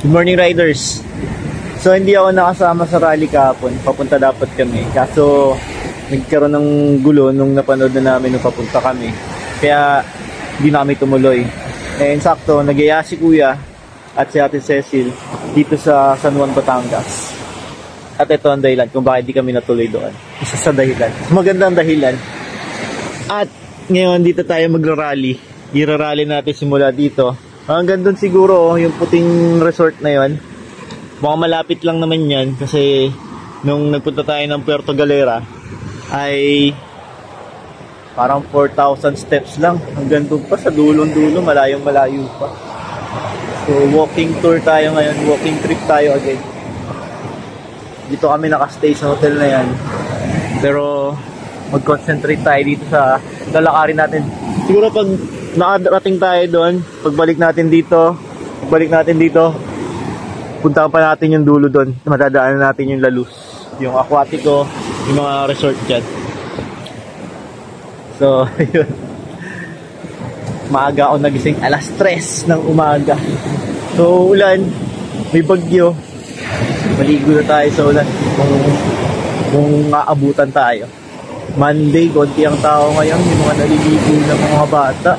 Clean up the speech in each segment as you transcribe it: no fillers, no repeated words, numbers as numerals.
Good morning, riders. So hindi ako nakasama sa rally kahapon. Papunta dapat kami. Kaso nagkaroon ng gulo nung napanood na namin nung papunta kami. Kaya hindi na kami tumuloy. And sakto, nag-iya si Kuya at si Ate Cecil dito sa San Juan, Batangas. At ito ang dahilan kung bakit di kami natuloy doon. Isa sa dahilan. Magandang dahilan. At ngayon dito tayo magra-rally. I-rally natin simula dito. Hanggang doon siguro, yung puting resort na yon. Mukhang malapit lang naman yan kasi nung nagpunta tayo ng Puerto Galera ay parang 4,000 steps lang. Hanggang doon pa sa dulong-dulo, malayong-malayo pa. So walking tour tayo ngayon, walking trip tayo again. Dito kami nakastay sa hotel na yan. Pero mag-concentrate tayo dito sa lalakarin natin. Siguro pag nakarating tayo doon, pagbalik natin dito, punta pa natin yung dulo doon. Matadaanan natin yung Laluz, yung Aquatico, yung mga resort dyan. So, yun. Maaga ako nagising, alas 3 ng umaga. So, ulan, may bagyo. Maligo na tayo sa ulan kung aabutan tayo. Monday, konti ang tao ngayon, yung mga naliligo ng mga bata.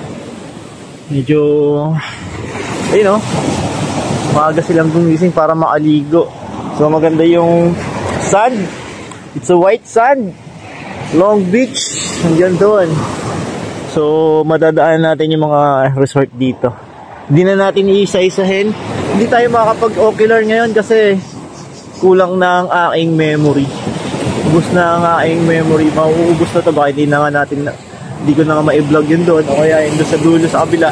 Medyo, ayun o, maaga silang gumising para makaligo. So maganda yung sand. It's a white sand. Long Beach, hanggang doon. So madadaan natin yung mga resort dito. Hindi na natin iisa-isahin. Hindi tayo makakapag-ocular ngayon kasi kulang na ang aking memory. Ubus na ang aking memory. Mauubos na ito. Baka hindi na nga natin hindi ko na nga ma-vlog yun doon. O kaya yun doon sa dulo sa kabila.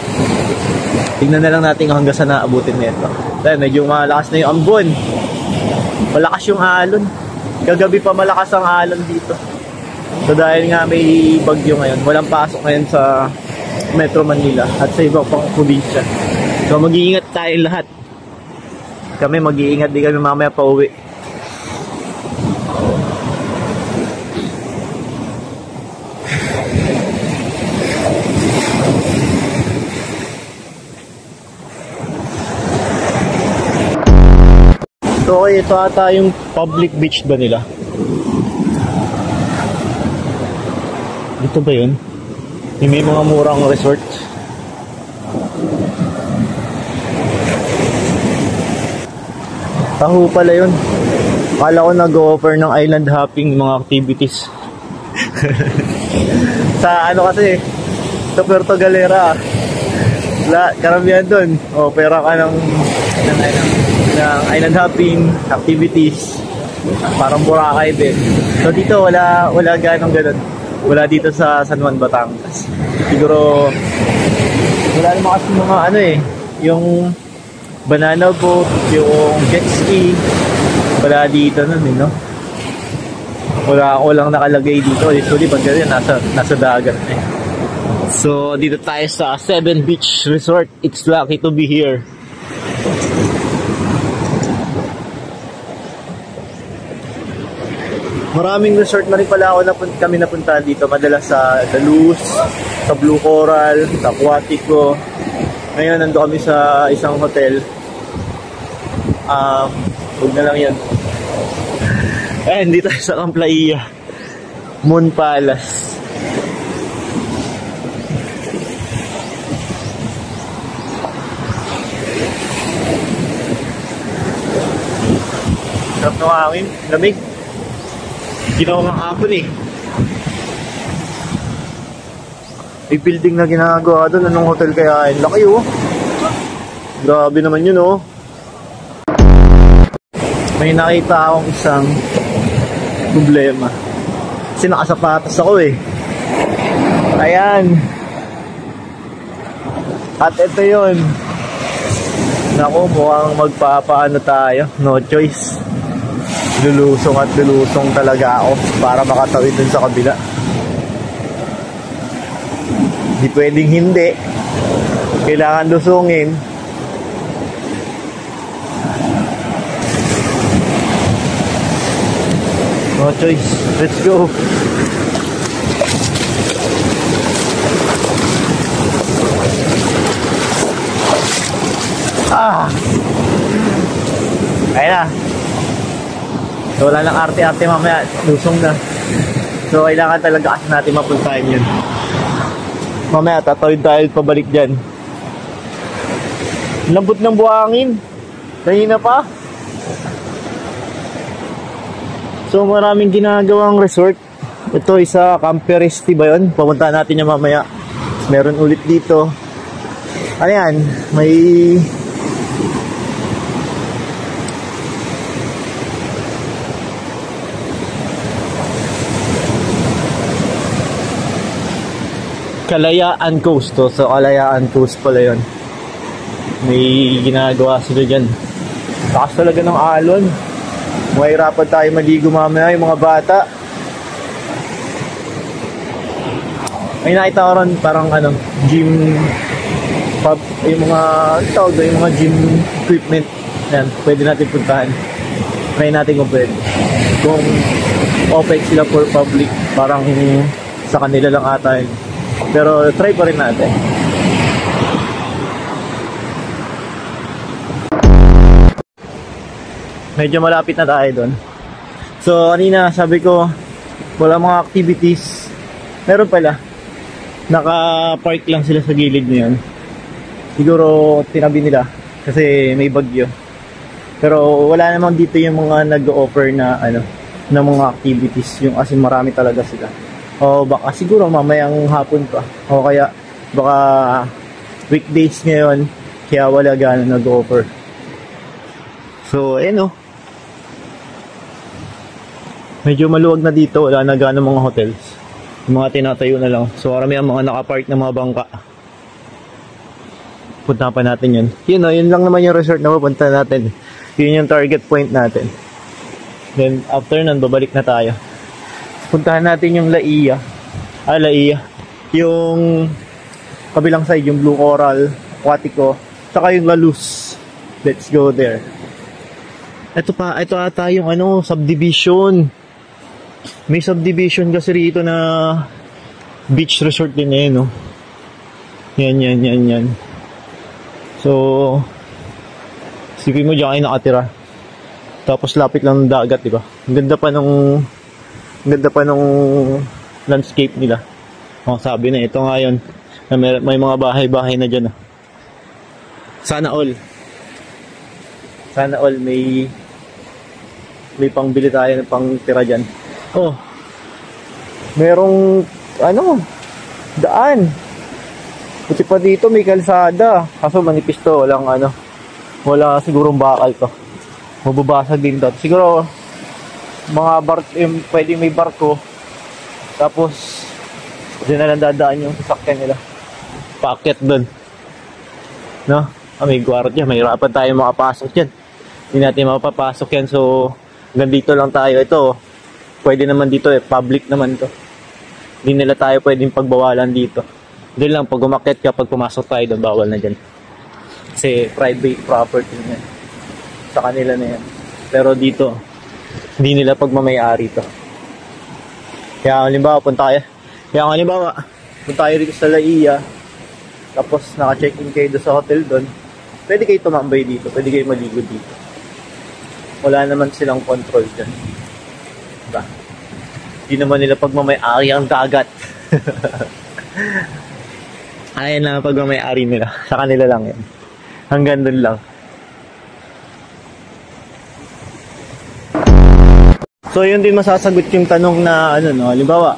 Tingnan na lang natin hanggang sa naabutin nito. Dahil medyo malakas na yung ambon. Malakas yung alon. Kagabi pa malakas ang alon dito. So dahil nga may bagyo ngayon, walang pasok ngayon sa Metro Manila at sa ibang pang probinsya. So mag-iingat tayo lahat. Kami mag-iingat din kami mamaya pa uwi. So okay, ito ata yung public beach ba nila? Ito ba yun? Yung may mga murang resort. Taho pala yun. Akala ko nag-offer ng island hopping mga activities. Sa ano kasi, sa Puerto Galera, karamihan dun. O, pera ka ng island hopping activities. Parang Boracay din. So dito wala ganong ganun. Wala dito sa San Juan, Batangas. Siguro wala naman kasi mga ano yung banana boat, yung jet ski. Wala dito nun no? Walang nakalagay dito. Usually pag ganyan nasa dagat So dito tayo sa 7 Beach Resort. It's lucky to be here. Maraming resort na rin pala kami napunta dito. Madalas sa Laluz, sa Blue Coral, sa Aquatico. Ngayon nando kami sa isang hotel. Huwag na lang yan. Dito tayo sa Camp Playa, Moon Palace. Sarap ng hangin, lamig. Ginawa ng hapon May building na ginagawa doon. Anong hotel kaya? Laki Grabe naman yun May nakita akong isang problema. Kasi nakasapatos ako Ayan. At ito yun. Naku, mukhang magpapaano tayo. No choice. Lulusong at lulusong talaga ako para makatawid dun sa kabila. Di pwedeng hindi. Kailangan lusungin. No choice. Let's go. Ayun na. So wala nang arte-arte mamaya, lusong na. So kailangan talaga kasi natin mapuntahan yun. Mamaya tatawid tayo pabalik dyan. Lambot ng buhangin. Kanina pa. So maraming ginagawang resort. Ito isa Camperesti ba yun? Pupuntahan natin yung mamaya. Meron ulit dito. Ano yan? May Kalayaan Coast to. So Kalayaan Coast pala yun. May ginagawa sila dyan. Takas talaga ng alon. Mahirapan tayo maligo mamaya yung mga bata. May nakita ko ron parang ano, gym pub, yung mga tawag doon, yung mga gym equipment. Yan, pwede natin puntahan. Try natin kung pwede. Kung open sila for public, parang sa kanila lang ata yun. Pero try pa rin natin. Medyo malapit na tayo doon. So kanina sabi ko wala mga activities. Meron pala. Naka-park lang sila sa gilid na yun. Siguro tinabi nila kasi may bagyo. Pero wala namang dito yung mga nag-offer na ano, na mga activities, yung as in marami talaga sila. O baka siguro mamayang hapon pa. O kaya baka weekdays ngayon kaya wala gano'n nag-offer. So ayun o. Medyo maluwag na dito, wala na gano'n mga hotels. Yung mga tinatayo na lang. So marami ang mga nakapark na mga bangka. Punta pa natin yun. Yun o, yun lang naman yung resort na pupunta natin. Yun yung target point natin. Then after nun, babalik na tayo. Puntahan natin yung Laia. Laia. Yung kabilang side, yung Blue Coral, Quatico, saka yung La Luz. Let's go there. Ito ata yung ano, subdivision. May subdivision kasi rito na beach resort din eh, no? Yan. So, isipin mo dyan kayo nakatira. Tapos lapit lang ng dagat, diba? Ang ganda pa nung landscape nila. Sabi na, ito nga yun. May mga bahay-bahay na dyan. Sana all may pangbili tayo ng pang tira dyan. Oh, merong daan. Buti pa dito may kalsada. Kaso manipis to, wala sigurong bakal to. Mababasag din to. Siguro mga pwedeng may barko. Tapos diyan na lang dadaan yung sasakyan nila. Paakyat doon. No? May gwardiya, may hirapan tayo makapasok dyan. Hindi natin mapapasok yan. So hanggang dito lang tayo. Ito pwede naman dito public naman to. Hindi nila tayo pwedeng pagbawalan dito. Doon lang pag umakyat ka, pag pumasok tayo doon, bawal na dyan. Kasi private property na yan. Sa kanila na yan. Pero dito, hindi nila pagmamayari to. Kaya halimbawa, punta tayo rito sa Laia, tapos naka-check-in kayo doon sa hotel doon, pwede kayo tumambay dito, pwede kayo maligo dito. Wala naman silang control dyan. Diba? Hindi naman nila pagmamayari ang dagat. Ayan lang pagmamayari nila. Sa kanila lang yan. Hanggang doon lang. So yun din masasagot yung tanong na halimbawa,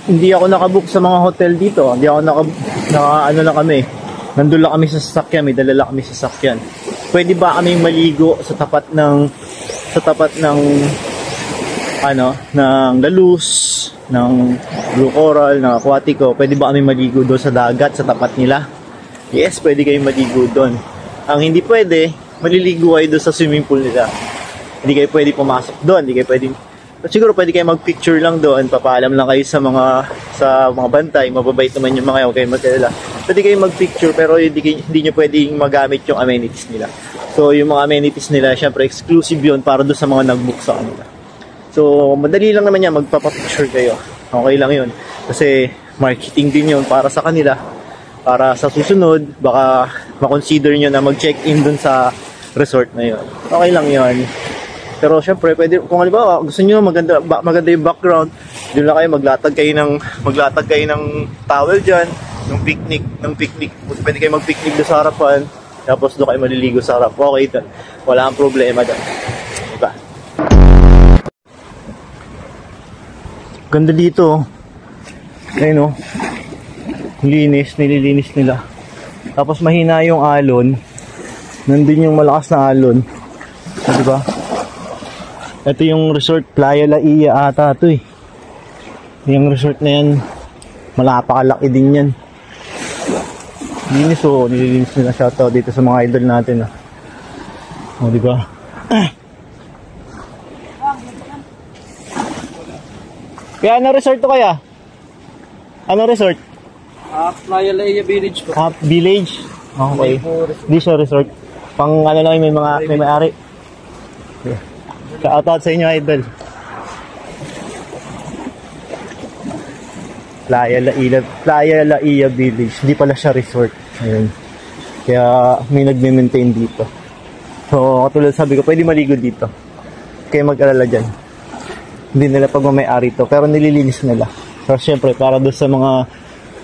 hindi ako nakabook sa mga hotel dito. Hindi ako lang kami. Nandun lang kami sa sasakyan, may dala lang kami sa sasakyan. Pwede ba kaming maligo sa tapat ng La Luz, ng Blue Coral, ng Quatico? Pwede ba kami maligo doon sa dagat, sa tapat nila? Yes, pwede kayong maligo doon. Ang hindi pwede, maliligo kayo doon sa swimming pool nila. Hindi kayo pwede pumasok doon, siguro pwede kayo mag-picture lang doon, papaalam lang kayo sa mga bantay, mababait naman yung mga, okay, magkalala. Pwede kayo mag-picture pero hindi nyo pwedeng magamit yung amenities nila. So yung mga amenities nila, syempre exclusive yun para doon sa mga nag-book sa kanila. So madali lang naman yan, magpapapicture kayo. Okay lang yun. Kasi marketing din yun para sa kanila. Para sa susunod, baka makonsider nyo na mag-check-in doon sa resort na yun. Okay lang yun. Pero syempre, pwede, kung halimbawa, gusto nyo maganda yung background, doon lang kayo, maglatag kayo ng towel dyan, ng picnic. Pwede kayo mag-picnic doon sa harapan, tapos doon kayo maliligo sa harap. Okay, doon. Wala kang problema doon. Diba? Ganda dito. Ayun o. Nililinis nila. Tapos mahina yung alon. Nandun yung malakas na alon. Diba? Ito yung resort, Playa La Ia ata ito eh. Yung resort na yan, malapakalaki din yan. Linis o, nililinis nila. Shoutout dito sa mga idol natin. O, diba? Kaya ano resort to kaya? Ano resort? Playa La Ia Village po. Village? Okay. Hindi siya resort. Pang ano lang, may may-ari. Yeah. Shoutout sa inyo, idol. Playa La Ia Village. Hindi pala siya resort. Ayun. Kaya may nagme-maintain dito. So, katulad sabi ko, pwede maligo dito. Kaya mag-alala dyan. Hindi nila pagmamayari to, pero nililinis nila. So, syempre, para doon sa mga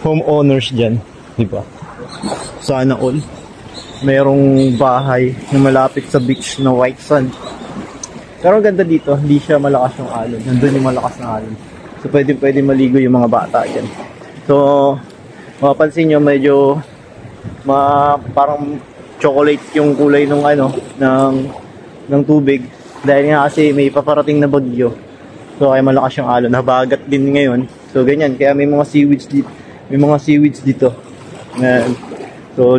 homeowners dyan. Diba? Sana all. Merong bahay na malapit sa beach na white sand. Pero ang ganda dito, hindi siya malakas yung alon. Nandun yung malakas na alon. So, pwede maligo yung mga bata dyan. So, mapapansin nyo, medyo parang chocolate yung kulay ng tubig. Dahil nga kasi may paparating na bagyo. So, kaya malakas yung alon. Habagat din ngayon. So, ganyan. Kaya may mga seaweeds dito. So,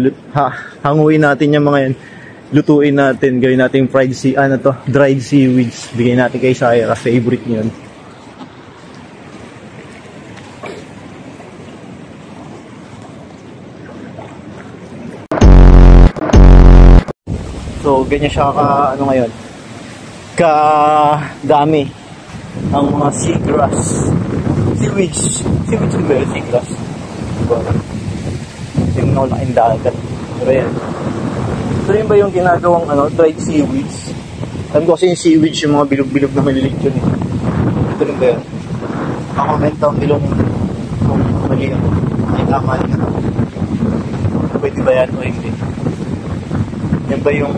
hanguin natin yung mga yan. Lutuin natin, gawin natin dried seaweeds. Bigay natin kay Shira, favorite niyo yun. So, ganyan siya ngayon. Dami ang mga seagrass. Seaweeds ba yun? Seagrass. Tingnan ko laking dagat. Pero yan. Ito rin ba yung ginagawang dried seaweeds? Alam ko kasi yung seaweeds, yung mga bilog-bilog na maliliit yun eh. Ito rin ba yun? Comment down below kung mali ako. Ay tama yun. Pwede ba yan o hindi? Yan ba yung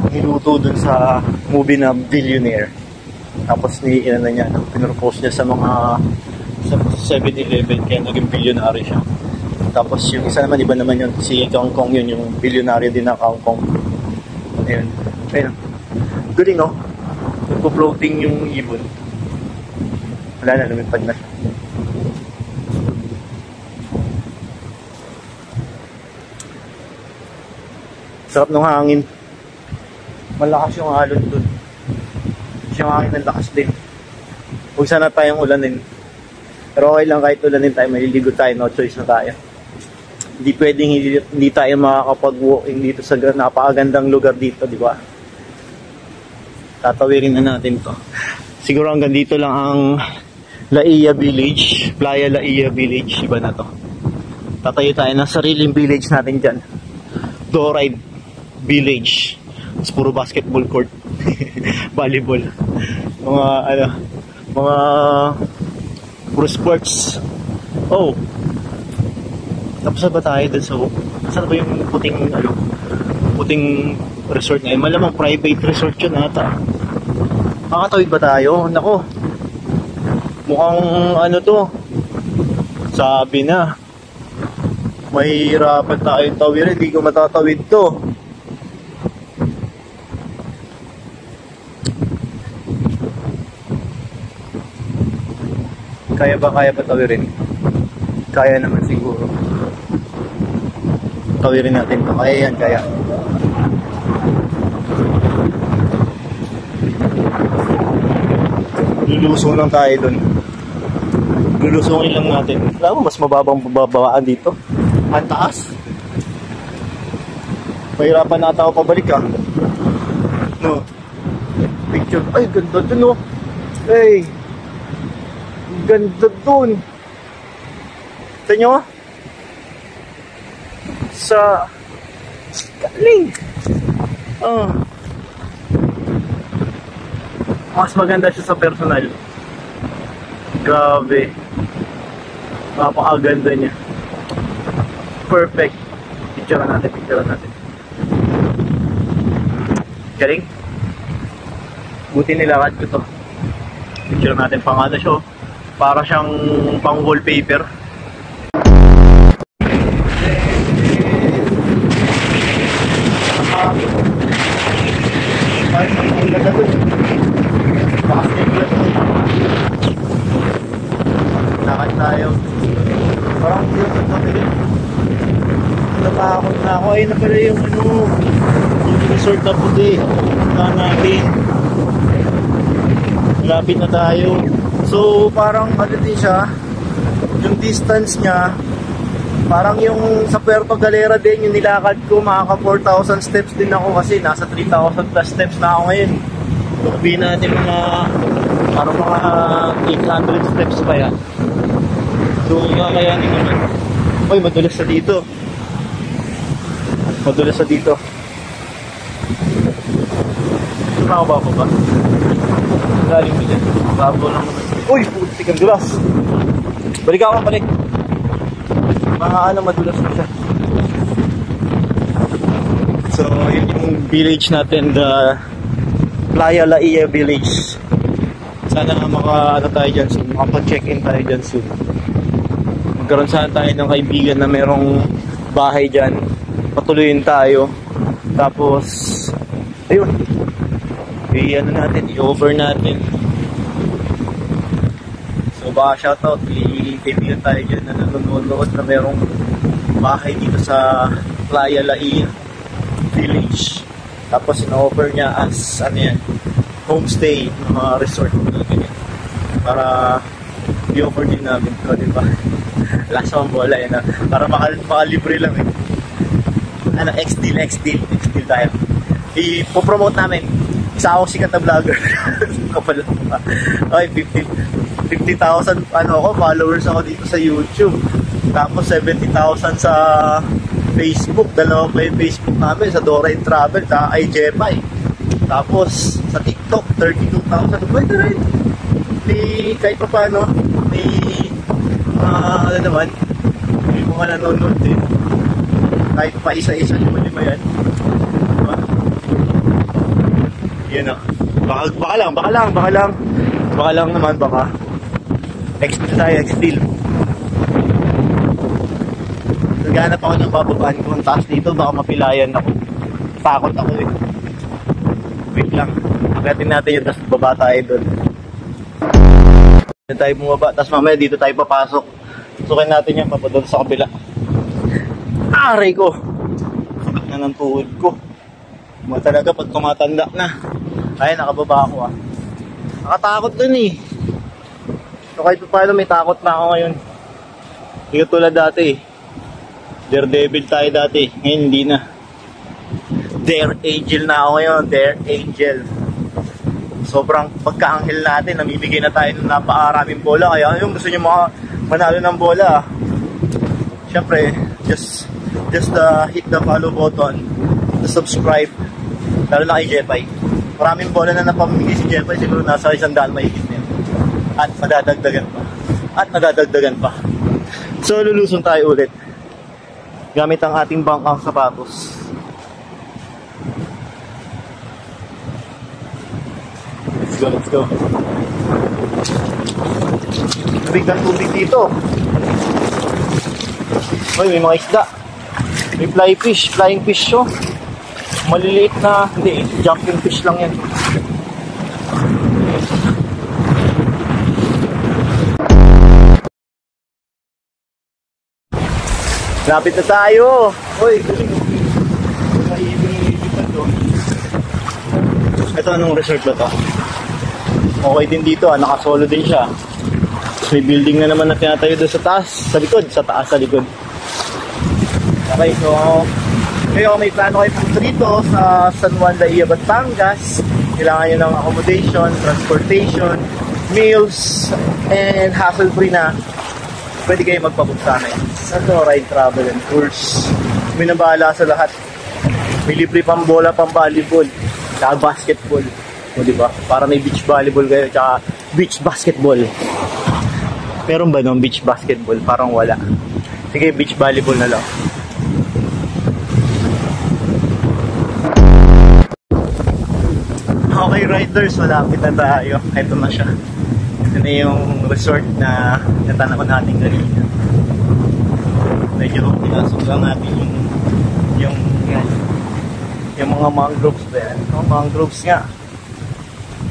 niluto dun sa movie na Billionaire? Tapos pinropose niya sa mga 7-Eleven kaya naging billionaire siya. Tapos yung isa naman, iba naman yun. Si Kong Kong yun, yung bilyonaryo din na Kong Kong. Ayun. Ayun. Galing, no? Nagpo-floating yung ibon. Wala na, lumipad na siya. Sarap ng hangin. Malakas yung alon dun. Yung hangin ng lakas din. Huwag sana tayong ulanin. Pero okay lang kahit ulanin tayo, maliligo tayo, no choice na tayo. Hindi pwedeng hindi tayo makakapag-walking dito sa napakagandang lugar dito, di ba? Tatawirin na natin to. Siguro hanggang dito lang ang La Ia Village, Playa La Ia Village, iba na to. Tatayo tayo ng sariling village natin dyan. Doride Village. It's puro basketball court. Volleyball. Mga puro sports. Oh. Tapos na ba tayo dun sa saan ba yung puting resort na yun? Malamang private resort yun ata. Makakatawid ba tayo? Nako. Mukhang to. Sabi na. Mahirapan tayo tawirin. Hindi ko matatawid to. Kaya ba tawirin? Kaya naman siguro. Tawirin natin to. Kaya yan, kaya. Lulusong lang tayo dun. Lulusongin lang natin. Alam mo, mas mababang babawaan dito. Ang taas. Mahirapan na ata ako pabalik ah. No. Picture. Ay, ganda dun oh. Hey. Ganda dun. Ito nyo? Sa galing. Oh. Mas maganda siya sa personal. Grabe. Napakaganda niya. Perfect. Picture natin. Galing. Buti nilakad ko to. Picture natin pang ano siya. Para siyang pang wallpaper. Lakad tayo. Parang natakot na ako. Ayun na pala yung ano, yung resort na puti. Punta natin. Malapit na tayo. So parang ano din siya, yung distance niya parang yung sa Puerto Galera din yung nilakad ko, makaka 4,000 steps din ako kasi nasa 3,000 plus steps na ako ngayon. Sabihin natin parang mga 800 steps pa yan. So kakayanin naman. Uy, madulas sa dito. Sumako ba ako ba? Galing mo dyan. Babo lang naman. Uy, putik ang dulas. Balik ako. Mga madulas mo siya. So, yun yung village natin, the Playa Laia Village. Sana tayo dyan soon, makapag-check-in tayo dyan soon. Magkaroon sana tayo ng kaibigan na merong bahay dyan. Patuloyin tayo. Tapos, ayun. I-offer natin. So baka shoutout, i-kaibigan tayo dyan na nanonood na merong bahay dito sa Playa Laia Village. Tapos in-offer niya as homestay, mga resort na ganyan. Para i-offer din namin ito, diba? Last one bola yan para makalibre lang X-deal tayo. I-promote namin. Isa akong sikat na vlogger. Kapal pa. Okay, 50,000 followers ako dito sa YouTube. Tapos 70,000 sa Facebook. Dalawa pa yung Facebook namin sa Dora and Travel, sa iJepay. Tapos sa TikTok 32,000. Pwede rin. Kahit pa paano may may mga nanonood din. Kahit pa isa-isa yung lima yan. Diba? Yun o. Baka lang naman, baka. X-deal. Naghanap ako ng bababaan ko ang taas dito, baka mapilayan ako. Takot ako eh. Wait lang. Agatin natin yun, tapos baba tayo doon. Dito tayo bumaba, tapos mamaya dito tayo papasok. Sukin natin yan, papadol sa kabila. Aray ko! Sakit na ng tuhod ko. Talaga pag tumatanda na. Ay, nakababa ako ah. Nakatakot dun eh. So kahit paano may takot na ako ngayon. Hindi ko tulad dati eh. Daredevil tayo dati. Ngayon hindi na. Dare Angel na ako ngayon. Dare Angel. Sobrang pagka-anghel natin. Namimigay na tayo ng napakaraming bola. Kaya yung gusto nyo manalo ng bola. Siyempre, just hit the follow button. The subscribe. Lalo na kay Jepay. Maraming bola na napamigay si Jepay. Siguro nasa 100 mahigit na yun. At madadagdagan pa. So lulusong tayo ulit. Gamit ang ating bangkang sapatos. Let's go. Tubig ng tubig dito. Uy, may mga isda. May flying fish oh. Maliliit na, hindi, jumping fish lang yan. Lapit na tayo. Uy, galing. Ito anong resort ba to? Okay din dito, nakasolo din siya. May building na naman na tinatayo doon sa taas, sa likod. Okay, so kayo may plano kayo punta dito sa San Juan Laia, Batangas. Kailangan nyo ng accommodation, transportation, meals, and hassle-free na. Pwede kayo magpapunta sa Dora and Travel and Tours. May nabahala sa lahat. May libre pang bola, pang volleyball, tsaka basketball. O diba? Para may beach volleyball kayo, tsaka beach basketball. Meron ba nung beach basketball? Parang wala. Sige, beach volleyball na lang. Okay riders, malapit na tayo. Ito na siya. Ito na yung resort na natanaw natin kanina. Medyo pinasok lang natin yung mga mangroves ba yan. Mangroves nga.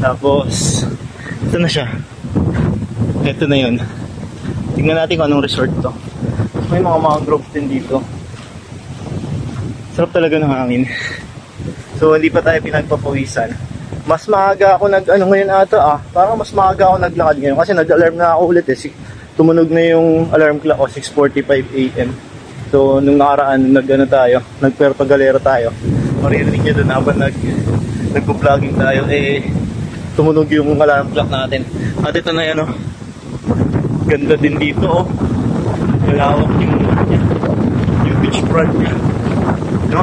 Tapos ito na siya. Ito na yun. Tingnan natin kung anong resort to. May mga mangroves din dito. Sarap talaga ng hangin. So hindi pa tayo pinagpapawisan. Mas maaga ako ngayon ata parang mas maaga ako naglakad ngayon kasi nag-alarm na ako ulit eh. Tumunog na yung alarm clock ko 6:45 AM. So nung nakaraan nag-Puerto Galera tayo. Maririnig nyo doon habang nag-vlogging tayo tumunog yung alarm clock natin. At ito na yan ganda din dito malawak yung beach front niya. No?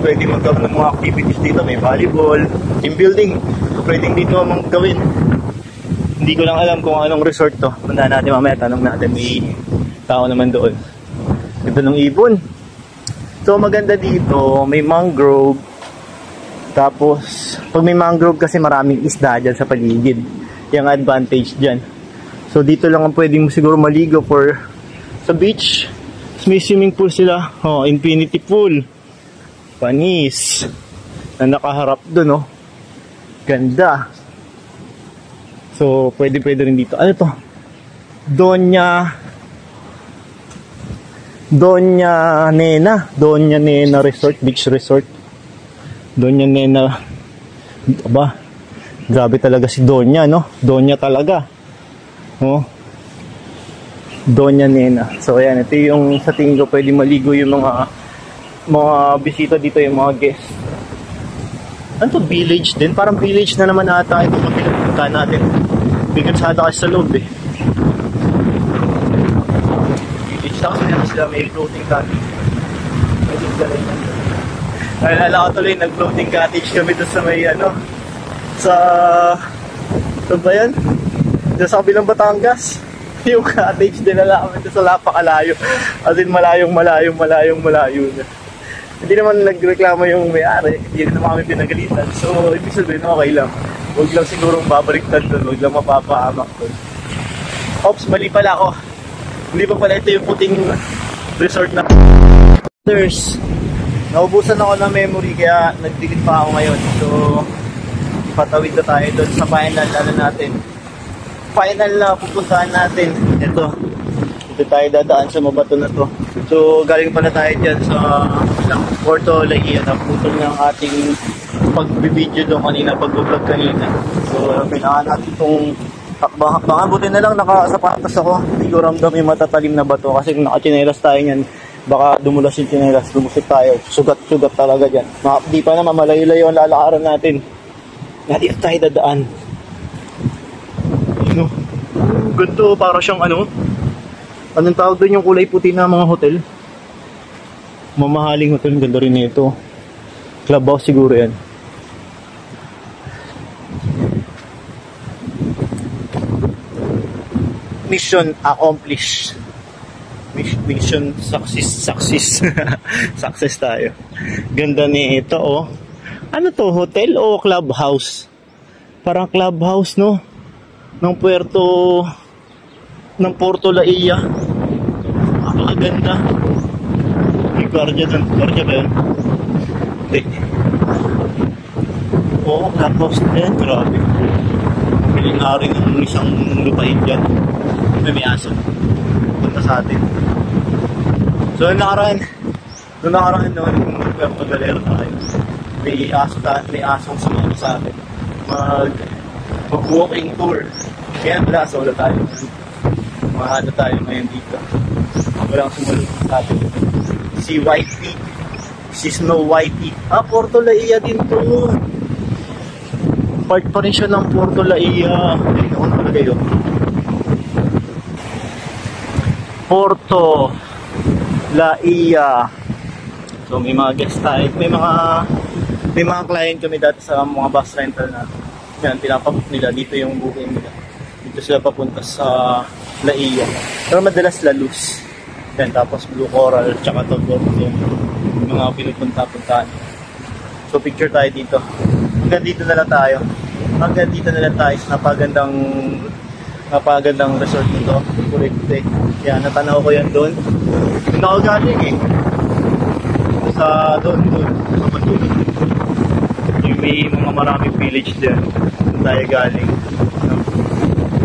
Pwede magkaroon ng mga activities dito. May volleyball, team building. Pwedeng dito gawin. Hindi ko lang alam kung anong resort to. Punta natin mamaya, tanong natin. May tao naman doon. Ganda ng ibon. So maganda dito, may mangrove. Tapos pag may mangrove kasi maraming isda dyan sa paligid. Yung advantage dyan. So dito lang ang pwedeng siguro maligo sa beach. May swimming pool sila. Infinity pool. Panis. Na nakaharap dun, Ganda. So, pwede rin dito. Ano to? Doña Nena Resort, Beach Resort. Doña Nena. Aba, grabe talaga si Doña, Doña talaga. Doña Nena. So ayan, ito yung sa tingin ko pwede maligo yung mga bisita dito, yung mga guests. Ano to, village din? Parang village na naman ata ito kung pinagpunta natin. Bigyan sa ata kasi sa loob Village. Tapos meron sila may floating cottage. Naalala ko tuloy, nag-floating cottage kami doon sa may saan ba yan? Doon sa kabilang Batangas. Yung cottage dinala kami doon sa napakalayo. As in malayong malayo na. Hindi naman nagreklamo yung may-ari, hindi naman kami pinagalitan. So ibig sabihin okay lang. Huwag lang sigurong babaliktad doon, huwag lang mapapahamak doon. Oops, mali pala ako. Hindi pa pala ito yung puting resort na naubusan ako ng memory kaya nagdikit pa ako ngayon. So patawid na tayo doon sa final na pupuntahan natin. Ito tayo dadaan sa mabato na to. So galing pala tayo dyan sa Puerto Laya. Naputol ng ating pagbibideo doon kanina, pag-vlog kanina. So kailangan natin itong hakbang. Buti na lang nakasapatos ako. Hindi ko ramdam yung matatalim na bato kasi kung nakachinelas tayo nyan, baka dumulas yung chinelas, lumusot tayo. Sugat talaga dyan. Di pa naman malayo-layo ang lalakaran natin. Hindi tayo dadaan. Ganito, para siyang anong tawag doon yung kulay puti na mga hotel? Mamahaling hotel, ganda rin ito. Clubhouse siguro yan. Mission accomplished. Mission success. Success tayo. Ganda nito Ano to, hotel o clubhouse? Parang clubhouse ng Puerto Laya. Ganda. May guardia doon. Guardia ba yun? Hindi. Clubhouse na yan. Grabe. Piling nga rin ng isang lupain dyan. May aso. Punta sa atin. So, noong nakaraan Puerto Galera tayo. May asong sumama sa atin. Mag-walking tour. Kaya wala, solo tayo. Mahalo tayo ngayon dito. Walang sumunod sa atin. Si Whitey. Si Snow Whitey. Puerto Laya din to. Part pa rin siya ng Puerto Laya. Ano talaga yun? Puerto Laya. So may mga guest tayo, may mga client kami dati sa mga bus rental na yan, pinapabook nila, dito yung booking nila. Dito sila papunta sa Laia. Pero madalas La Luz. Yan, tapos Blue Coral, tsaka Togorto, yung mga pinupunta-puntaan. So picture tayo dito. Hanggang dito na lang tayo. Hanggang dito na lang tayo sa napagandang resort nito. Correcte. Yan, natanaw ko yan doon. Doon ako galing eh. Sa doon. Sa Matulog. Yung may mga maraming village din. Doon tayo galing.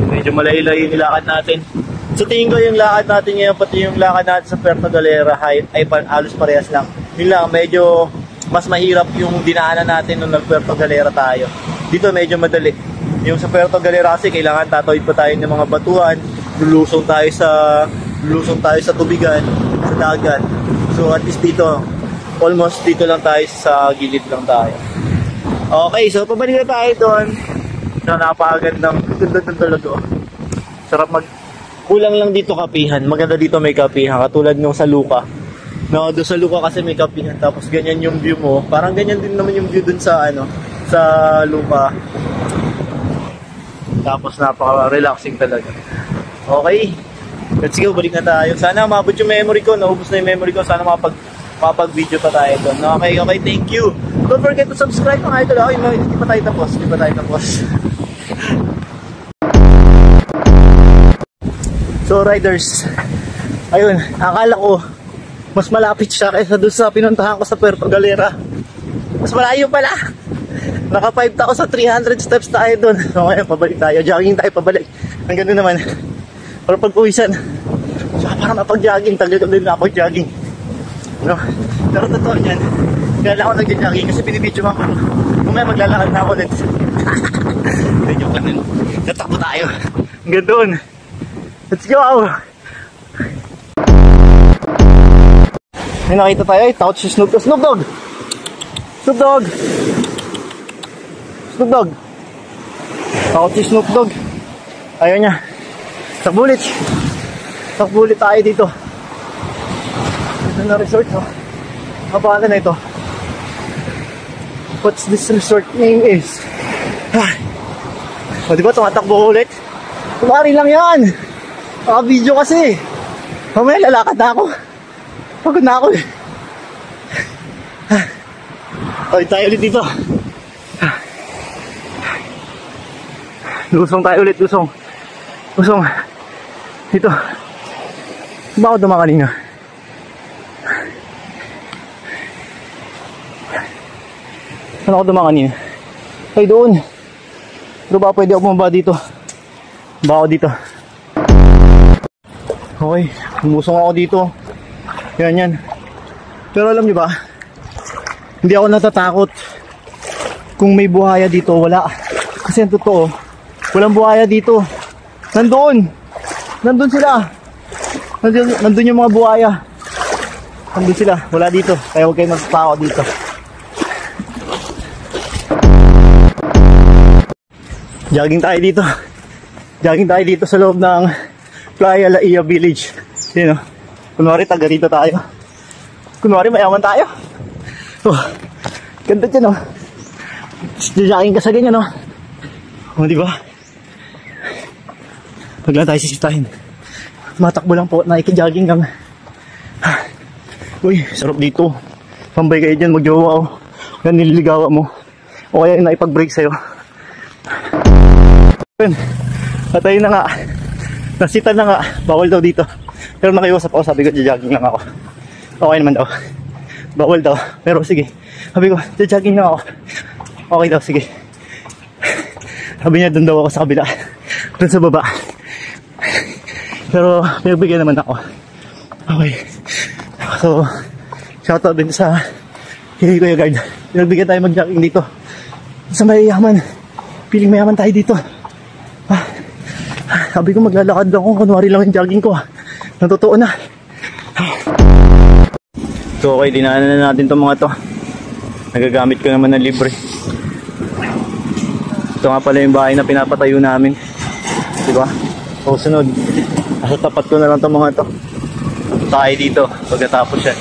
Medyo malay-lay yung lakad natin. Sa tingin ko yung lakad natin ngayon, pati yung lakad natin sa Puerto Galera ay halos parehas lang. Yun lang, medyo mas mahirap yung dinaanan natin nung nag-Puerto Galera tayo. Dito medyo madali. Yung sa Puerto Galera kasi kailangan tatawid pa tayo ng mga batuan, lulusong tayo sa tubigan, sa dagat. So at least dito, almost dito lang tayo, sa gilid lang tayo. Okay, so pabalik na tayo doon. So napakagandang ganda talaga. Sarap kulang lang dito kapihan. Maganda dito may kapihan, katulad nung sa Luca. No, doon sa Luca kasi may kapihan, tapos ganyan yung view mo. Parang ganyan din naman yung view doon sa sa Luca. Tapos napaka-relaxing talaga. Okay. Let's go, balik na tayo. Sana mabot yung memory ko, naubos na yung memory ko. Sana mapag-video pa tayo doon. Okay, thank you. Don't forget to subscribe mga idol. Okay, hindi pa tayo tapos. So riders, ayun, akala ko mas malapit siya kaysa doon sa pinuntahan ko sa Puerto Galera. Mas malayo pala. Naka 5 ako sa 300 steps tayo doon. So ngayon, pabalik tayo. Jogging tayo pabalik. Ang ganda naman. Para pagpuwisan. So para mapag-jogging, tagal din na ako jogging. No? Pero totoo yan. Kaya lang ako nag-jogging kasi binibidyo ako. Kumaya maglalakad na ako ulit. Medyo ganun. Natakbo tayo. Ang ganda doon. Let's go! May nakita tayo, touch si Snoop Dogg! Snoop Dogg! Touch si Snoop Dogg! Ayaw niya. Takbulit tayo dito. Ito na resort, oh. Kapalan na ito. What's this resort name is? O diba, tumatakbo ulit? Kumari lang yan! Video kasi. Mamaya lalakad na ako. Pagod na ako eh. Okay, tayo ulit dito. Lusong tayo ulit, lusong. Dito. Ba ako dumaan kanina? Saan ako dumaan kanina? Ay, doon. Pero ba pwede ako bumaba dito? Ba ako dito? Okay, umusong ako dito. Yan. Pero alam niyo ba, hindi ako natatakot kung may buhaya dito. Wala. Kasi ang totoo, walang buhaya dito. Nandun sila. Nandun yung mga buhaya. Nandun sila, wala dito. Kaya huwag kayo natatakot dito. Jogging tayo dito sa loob ng Playa Laia Village. Yun o. Kunwari taga rito tayo. Kunwari mayaman tayo. Oh, ganda dyan o. Jogging ka sa ganyan o. O diba? Huwag lang tayo sisitahin. Matakbo lang po. Naiki-jogging lang. Uy, sarap dito. Pambay kayo dyan. Mag-jowa o. Yan nililigawa mo. O kaya naipag-break sa'yo. Patayin na nga. Nasita na nga. Bawal daw dito. Pero nakiusap ako. Sabi ko, jogging lang ako. Okay naman daw. Bawal daw. Pero sige. Sabi ko, jogging lang ako. Okay daw, sige. Sabi niya, doon daw ako sa kabila. Doon sa baba. Pero, pinagbigyan naman ako. Okay. So, shoutout din sa kay Kuya Guard. Pinagbigyan tayo mag-jogging dito. Sa mayayaman. Piling mayaman tayo dito. Sabi ko maglalakad lang ako, kunwari lang yung jogging ko. Natotoo na. So okay, dinaanan na natin itong mga to. Nagagamit ko naman ng libre. Ito nga pala yung bahay na pinapatayo namin. Diba? So sunod, nasa tapat ko na lang itong mga to. Tayo dito pagkatapos yan.